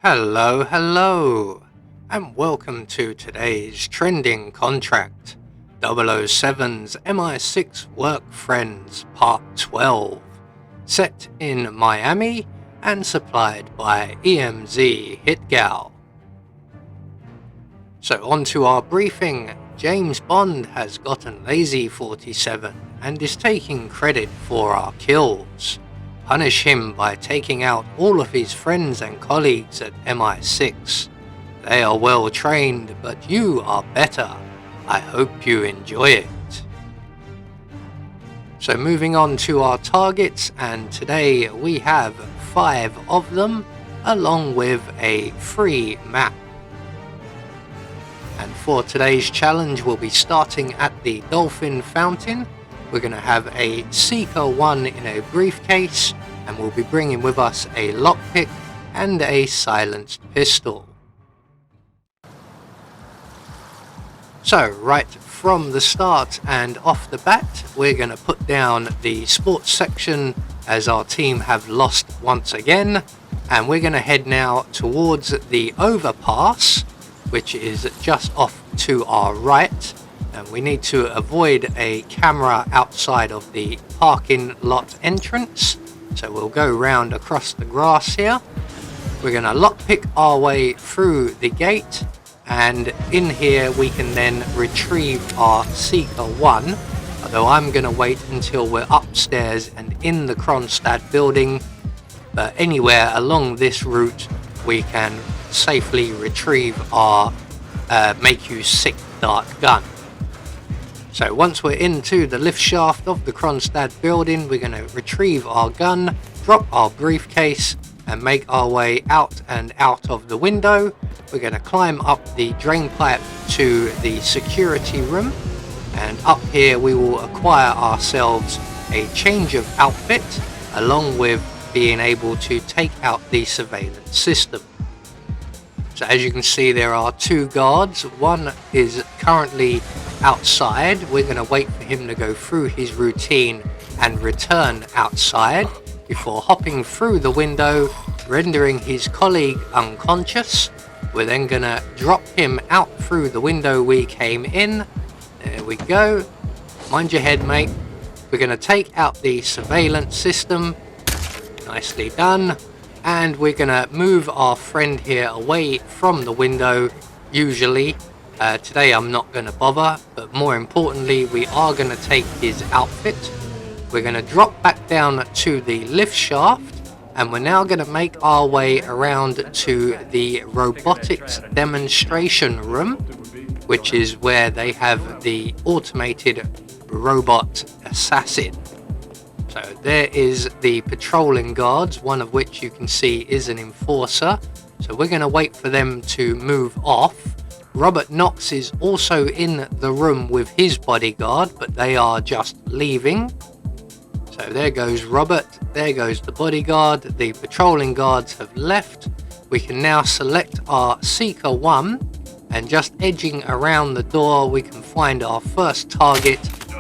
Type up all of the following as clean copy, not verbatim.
Hello, and welcome to today's trending contract, 007's MI6 Work Friends Part 12, set in Miami and supplied by EMZ Hitgal. So on to our briefing. James Bond has gotten lazy 47 and is taking credit for our kills. Punish him by taking out all of his friends and colleagues at MI6. They are well trained, but you are better. I hope you enjoy it. So moving on to our targets, and today we have 5 of them, along with a free map. And for today's challenge, we'll be starting at the Dolphin Fountain. We're going to have a Seeker 1 in a briefcase, and we'll be bringing with us a lockpick and a silenced pistol. So right from the start and off the bat, we're going to put down the sports section as our team have lost once again, and we're going to head now towards the overpass, which is just off to our right. And we need to avoid a camera outside of the parking lot entrance, so we'll go round across the grass here. We're going to lockpick our way through the gate, and in here we can then retrieve our Seeker 1, although I'm going to wait until we're upstairs and in the Kronstadt building. But anywhere along this route we can safely retrieve our make you sick dart gun. So once we're into the lift shaft of the Kronstadt building, we're going to retrieve our gun, drop our briefcase, and make our way out and out of the window. We're going to climb up the drain pipe to the security room, and up here we will acquire ourselves a change of outfit, along with being able to take out the surveillance system. So as you can see, there are 2 guards. One is currently outside. We're going to wait for him to go through his routine and return outside before hopping through the window, rendering his colleague unconscious. We're then going to drop him out through the window we came in. There we go. Mind your head, mate. We're going to take out the surveillance system. Nicely done. And we're going to move our friend here away from the window. Usually, today I'm not going to bother, but more importantly, we are going to take his outfit. We're going to drop back down to the lift shaft, and we're now going to make our way around to the robotics demonstration room, which is where they have the automated robot assassin. So there is the patrolling guards, one of which you can see is an enforcer. So we're going to wait for them to move off. Robert Knox is also in the room with his bodyguard, but they are just leaving. So there goes Robert, there goes the bodyguard. The patrolling guards have left. We can now select our Seeker 1, and just edging around the door we can find our first target,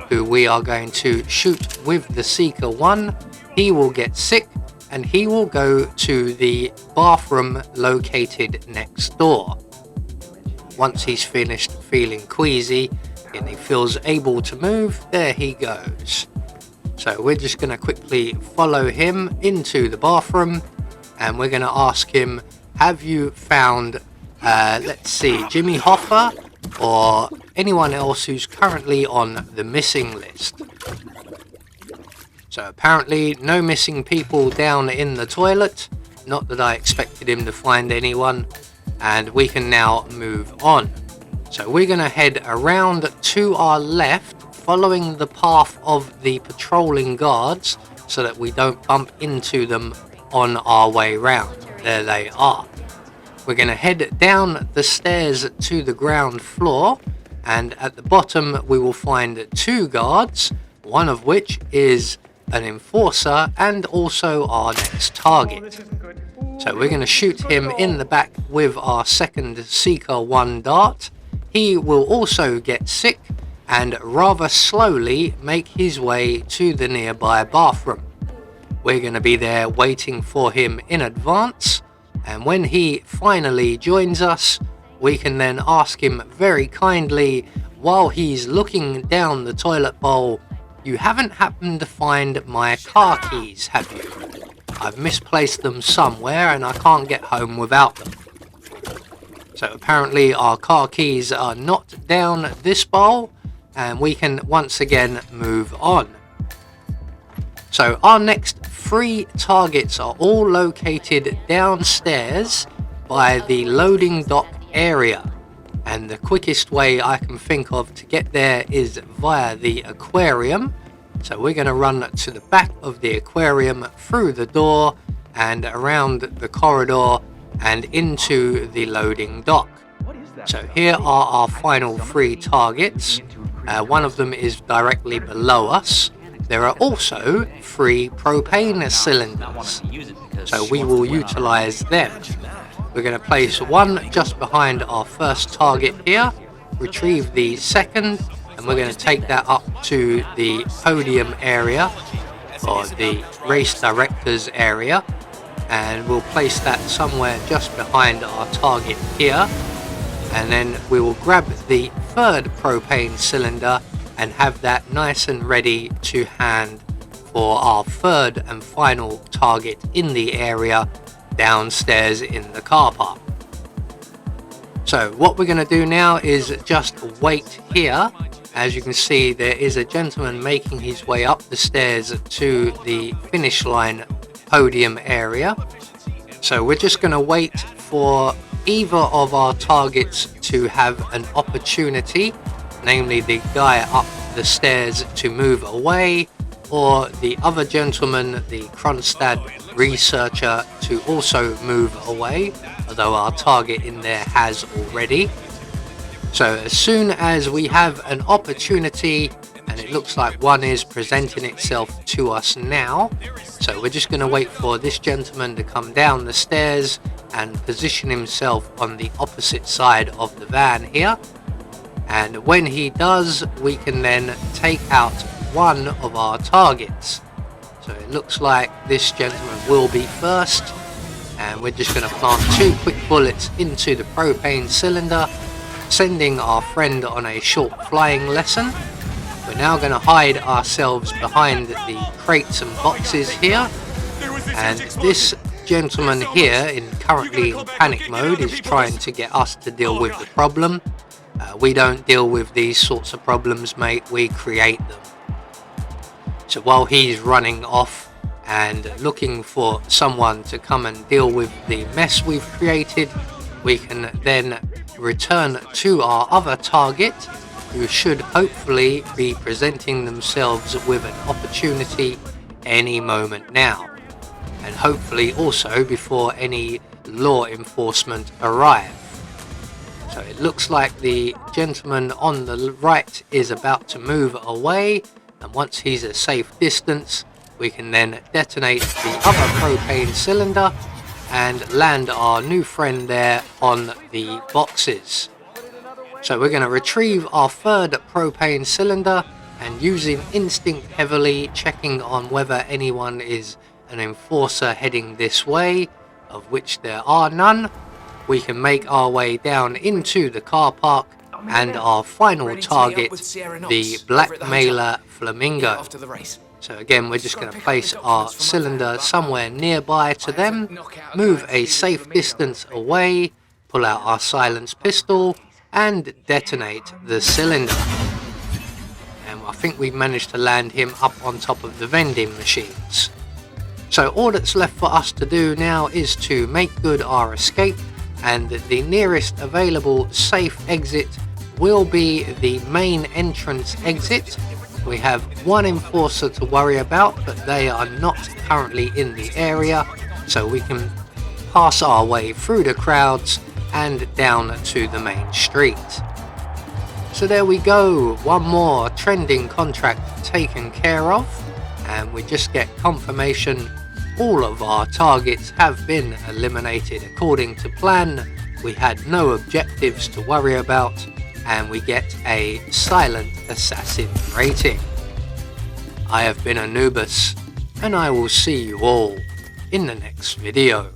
who we are going to shoot with the Seeker 1. He will get sick, and he will go to the bathroom located next door. Once he's finished feeling queasy and he feels able to move, there he goes. So we're just going to quickly follow him into the bathroom, and we're going to ask him, have you found, let's see, Jimmy Hoffa or anyone else who's currently on the missing list? So apparently no missing people down in the toilet. Not that I expected him to find anyone. And we can now move on. So we're going to head around to our left, following the path of the patrolling guards so that we don't bump into them on our way round. There they are. We're going to head down the stairs to the ground floor, and at the bottom we will find 2 guards, one of which is an enforcer and also our next target. So we're going to shoot him in the back with our second Seeker 1 dart. He will also get sick and rather slowly make his way to the nearby bathroom. We're going to be there waiting for him in advance, And when he finally joins us, we can then ask him very kindly, while he's looking down the toilet bowl, "You haven't happened to find my car keys, have you? I've misplaced them somewhere and I can't get home without them." So apparently our car keys are not down this bowl, and we can once again move on. So our next 3 targets are all located downstairs by the loading dock area, and the quickest way I can think of to get there is via the aquarium. So we're going to run to the back of the aquarium, through the door and around the corridor and into the loading dock. So here are our final 3 targets. One of them is directly below us. There are also 3 propane cylinders, so we will utilize them. We're going to place one just behind our first target here, retrieve the second, and we're going to take that up to the podium area, or the race directors area, and we'll place that somewhere just behind our target here. And then we will grab the third propane cylinder and have that nice and ready to hand for our third and final target in the area downstairs in the car park. So what we're going to do now is just wait here. As you can see, there is a gentleman making his way up the stairs to the finish line podium area. So we're just going to wait for either of our targets to have an opportunity, namely the guy up the stairs, to move away, or the other gentleman, the Kronstadt researcher, to also move away, although our target in there has already. So as soon as we have an opportunity, and it looks like one is presenting itself to us now, so we're just going to wait for this gentleman to come down the stairs and position himself on the opposite side of the van here. And when he does, we can then take out one of our targets. So it looks like this gentleman will be first, and we're just going to plant 2 quick bullets into the propane cylinder, sending our friend on a short flying lesson. We're now going to hide ourselves behind the crates and boxes here, and this gentleman here, currently in panic mode, is trying to get us to deal with the problem. We don't deal with these sorts of problems, mate, we create them. So while he's running off and looking for someone to come and deal with the mess we've created, we can then return to our other target, who should hopefully be presenting themselves with an opportunity any moment now, and hopefully also before any law enforcement arrive. So it looks like the gentleman on the right is about to move away, and once he's a safe distance, we can then detonate the other propane cylinder and land our new friend there on the boxes. So we're going to retrieve our third propane cylinder, and using instinct heavily, checking on whether anyone is an enforcer heading this way, of which there are none, we can make our way down into the car park and our final target, the blackmailer Flamingo. So again, we're just going to place our cylinder somewhere nearby to them, move a safe distance away, pull out our silenced pistol and detonate the cylinder. And I think we've managed to land him up on top of the vending machines. So all that's left for us to do now is to make good our escape, and the nearest available safe exit will be the main entrance exit. We have one enforcer to worry about, but they are not currently in the area, so we can pass our way through the crowds and down to the main street. So there we go, one more trending contract taken care of, and we just get confirmation all of our targets have been eliminated according to plan. We had no objectives to worry about, and we get a silent assassin rating. I have been Anubis, and I will see you all in the next video.